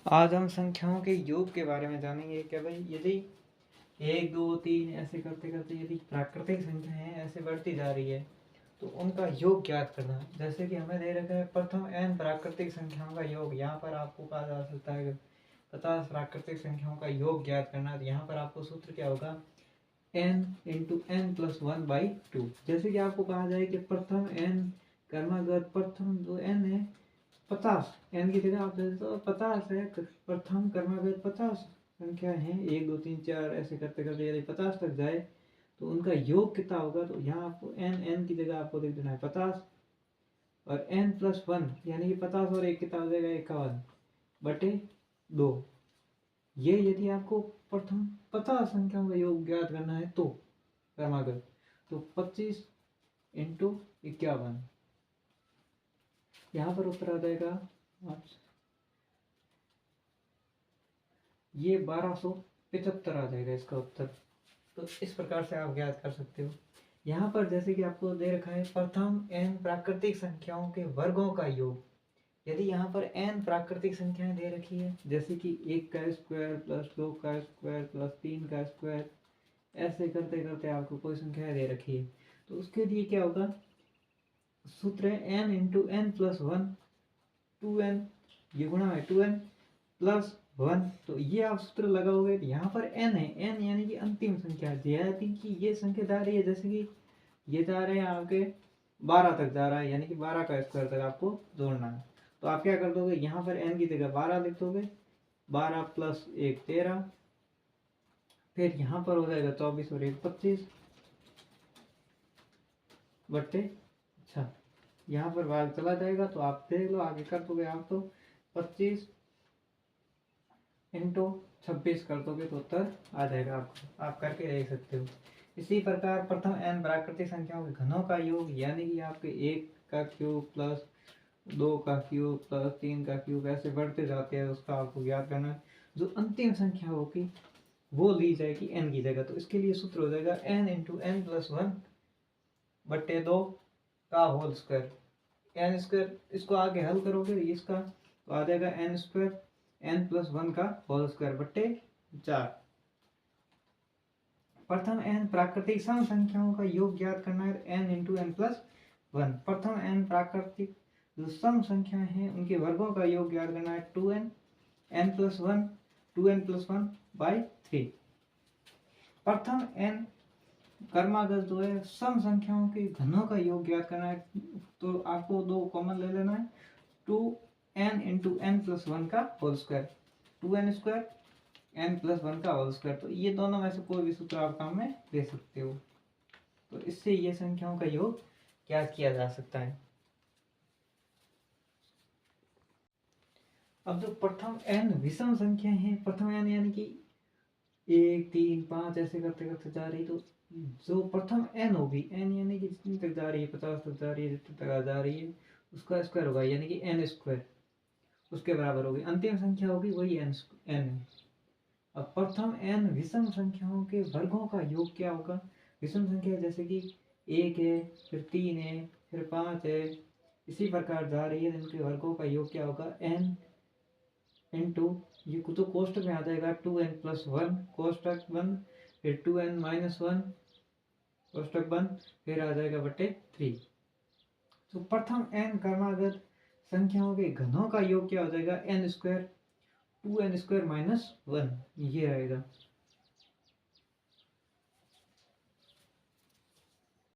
आज हम संख्याओं के योग के बारे में जानेंगे कि भाई यदि 1 2 3 ऐसे करते करते यदि प्राकृतिक संख्याएं ऐसे बढ़ती जा रही है तो उनका योग ज्ञात करना। जैसे कि हमें दे रखा है प्रथम n प्राकृतिक संख्याओं का योग। यहाँ पर आपको कहा जा सकता है 50 प्राकृतिक संख्याओं का योग ज्ञात करना। तो यहाँ पर आपको सूत्र क्या होगा, n इंटू एन प्लस 1/2। जैसे कि आपको कहा जाए कि प्रथम n क्रमागत प्रथम जो n है 50, n की जगह आप दे दो 50 है। प्रथम क्रमागत 50 संख्या है, 1 2 3 4 ऐसे करते करते यदि 50 तक जाए तो उनका योग कितना होगा। तो यहाँ आपको n की जगह आपको लिख देना है 50 और n प्लस 1 यानी कि 50 और 1 कितना हो जाएगा 51/2। ये यदि आपको प्रथम 50 संख्याओं का योग ज्ञात करना है तो क्रमागत तो 25 इंटू 51, यहाँ पर उत्तर आ जाएगा ये 1275 आ जाएगा इसका उत्तर। तो इस प्रकार से आप ज्ञात कर सकते हो। यहाँ पर जैसे कि आपको दे रखा है प्रथम n प्राकृतिक संख्याओं के वर्गों का योग। यदि यहाँ पर n प्राकृतिक संख्याएं दे रखी है, जैसे कि 1 का स्क्वायर प्लस 2 का स्क्वायर प्लस 3 का स्क्वायर, ऐसे करते करते आपको कोई संख्या दे रखी है तो उसके लिए क्या होगा, सूत्र है n into N plus 1, 2n, ये गुणा है 2n प्लस 1। तो ये आप सूत्र लगाओगे तो यहाँ पर n है, n यानी कि अंतिम संख्या, यानी कि ये संख्या जा रही है, जैसे कि ये जा रहे हैं आपके 12 तक जा रहा है, यानी कि 12 का स्क्वायर तक आपको जोड़ना है। तो आप क्या कर दोगे, यहाँ पर n की जगह 12 लिख दोगे, 12 प्लस 1 13, फिर यहाँ पर हो जाएगा 24 और 1 25 बट्टे। अच्छा, यहाँ पर भाग चला जाएगा तो आप देख लो आगे कर दोगे आप, तो 25 इंटू 26 कर दोगे तो उत्तर आ जाएगा आपको, आप करके देख सकते हो। इसी प्रकार प्रथम n प्राकृतिक संख्याओं के घनों का योग, यानी कि आपके 1 का क्यूब प्लस 2 का क्यूब प्लस 3 का क्यूब ऐसे बढ़ते जाते हैं, उसका आपको ज्ञात करना है। जो अंतिम संख्या होगी वो ली जाएगी n की जगह। तो इसके लिए सूत्र हो जाएगा n इंटू एन प्लस 1/2 का होल स्क्वायर। n स्क्वायर इसको आगे हल करोगे इसका तो आ जाएगा n स्क्वायर n प्लस 1 का होल स्क्वायर बट्टे 4। प्रथम n प्राकृतिक सम संख्याओं का योग ज्ञात करना है n इंटू एन प्लस 1। प्रथम n प्राकृतिक जो सम संख्या है उनके वर्गों का योग ज्ञात करना है 2n n plus 1 2n plus 1/3। प्रथम n क्रमागत जो है सम संख्याओं के घनों का योग ज्ञात करना है, तो आपको दो कॉमन ले लेना है, 2n इंटू एन प्लस 1 का whole square, 2n square n plus 1 का होल स्क्वायर। तो ये दोनों में से कोई भी सूत्र आप काम में ले सकते हो। तो इससे ये संख्याओं का योग ज्ञात किया जा सकता है। अब जो प्रथम n विषम संख्या है, प्रथम n यानी कि 1 3 5 ऐसे करते करते जा रही, तो जो प्रथम n होगी, n यानी कि जितनी तक जा रही है 50 तक जा रही है, जितनी तक जा रही है उसका स्क्वायर होगा, यानी कि n स्क्वायर उसके बराबर होगी। अंतिम संख्या होगी वही n है। अब प्रथम n विषम संख्याओं के वर्गों का योग क्या होगा। विषम संख्या जैसे कि 1 है, फिर 3 है, फिर 5 है, इसी प्रकार जा रही है, इनके वर्गों का योग क्या होगा, n इंटू ये तो कोष्टक में आ जाएगा 2n प्लस 1 कोष्टक बंद, फिर 2n माइनस 1 कोष्टक बंद, फिर आ जाएगा बट्टे 3। तो प्रथम n क्रमागत संख्याओं के घनों का योग क्या हो जाएगा, n square 2n square minus 1 ये रहेगा।